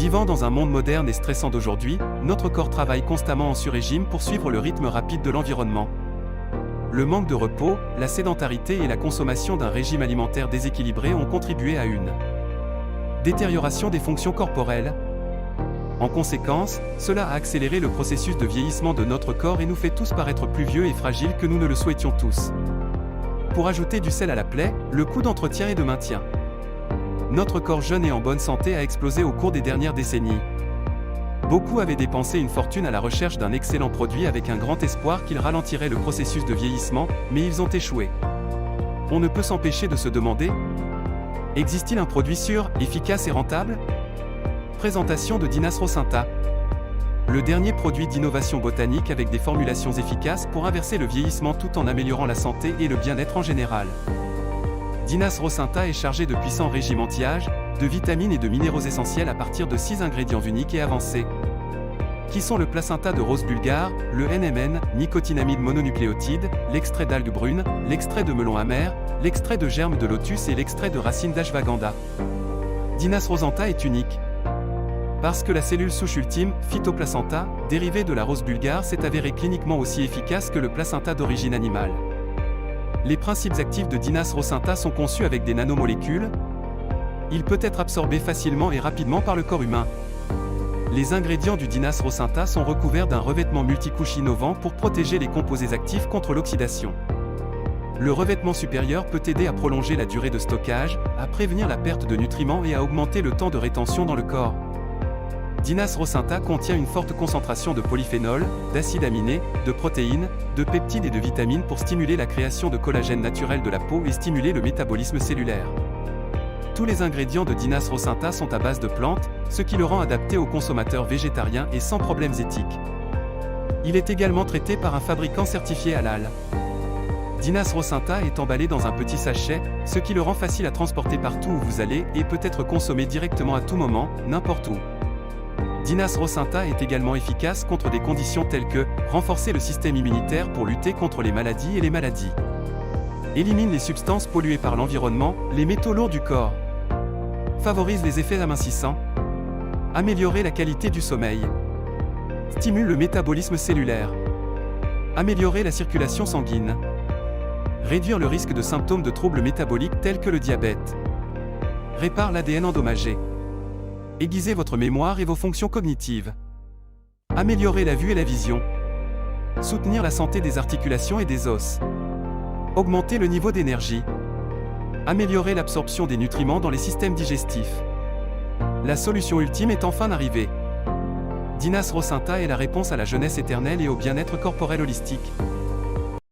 Vivant dans un monde moderne et stressant d'aujourd'hui, notre corps travaille constamment en sur-régime pour suivre le rythme rapide de l'environnement. Le manque de repos, la sédentarité et la consommation d'un régime alimentaire déséquilibré ont contribué à une détérioration des fonctions corporelles. En conséquence, cela a accéléré le processus de vieillissement de notre corps et nous fait tous paraître plus vieux et fragiles que nous ne le souhaitions tous. Pour ajouter du sel à la plaie, le coût d'entretien et de maintien. Notre corps jeune et en bonne santé a explosé au cours des dernières décennies. Beaucoup avaient dépensé une fortune à la recherche d'un excellent produit avec un grand espoir qu'il ralentirait le processus de vieillissement, mais ils ont échoué. On ne peut s'empêcher de se demander: existe-t-il un produit sûr, efficace et rentable? Présentation de Dinas Rocinta. Le dernier produit d'innovation botanique avec des formulations efficaces pour inverser le vieillissement tout en améliorant la santé et le bien-être en général. Dinas Rocinta est chargé de puissants régimes anti-âge, de vitamines et de minéraux essentiels à partir de 6 ingrédients uniques et avancés. Qui sont le placenta de rose bulgare, le NMN, nicotinamide mononucléotide, l'extrait d'algues brunes, l'extrait de melon amer, l'extrait de germe de lotus et l'extrait de racine d'ashwagandha. Dinas Rocinta est unique parce que la cellule souche ultime, phytoplacenta, dérivée de la rose bulgare, s'est avérée cliniquement aussi efficace que le placenta d'origine animale. Les principes actifs de Dinas Rocinta sont conçus avec des nanomolécules. Il peut être absorbé facilement et rapidement par le corps humain. Les ingrédients du Dinas Rocinta sont recouverts d'un revêtement multicouche innovant pour protéger les composés actifs contre l'oxydation. Le revêtement supérieur peut aider à prolonger la durée de stockage, à prévenir la perte de nutriments et à augmenter le temps de rétention dans le corps. Dinas Rocinta contient une forte concentration de polyphénols, d'acides aminés, de protéines, de peptides et de vitamines pour stimuler la création de collagène naturel de la peau et stimuler le métabolisme cellulaire. Tous les ingrédients de Dinas Rocinta sont à base de plantes, ce qui le rend adapté aux consommateurs végétariens et sans problèmes éthiques. Il est également traité par un fabricant certifié halal. Dinas Rocinta est emballé dans un petit sachet, ce qui le rend facile à transporter partout où vous allez et peut être consommé directement à tout moment, n'importe où. Dinas Rocinta est également efficace contre des conditions telles que renforcer le système immunitaire pour lutter contre les maladies et les maladies. Élimine les substances polluées par l'environnement, les métaux lourds du corps. Favorise les effets amincissants. Améliorer la qualité du sommeil. Stimule le métabolisme cellulaire. Améliorer la circulation sanguine. Réduire le risque de symptômes de troubles métaboliques tels que le diabète. Répare l'ADN endommagé. Aiguiser votre mémoire et vos fonctions cognitives. Améliorer la vue et la vision. Soutenir la santé des articulations et des os. Augmenter le niveau d'énergie. Améliorer l'absorption des nutriments dans les systèmes digestifs. La solution ultime est enfin arrivée. Dinas Rocinta est la réponse à la jeunesse éternelle et au bien-être corporel holistique.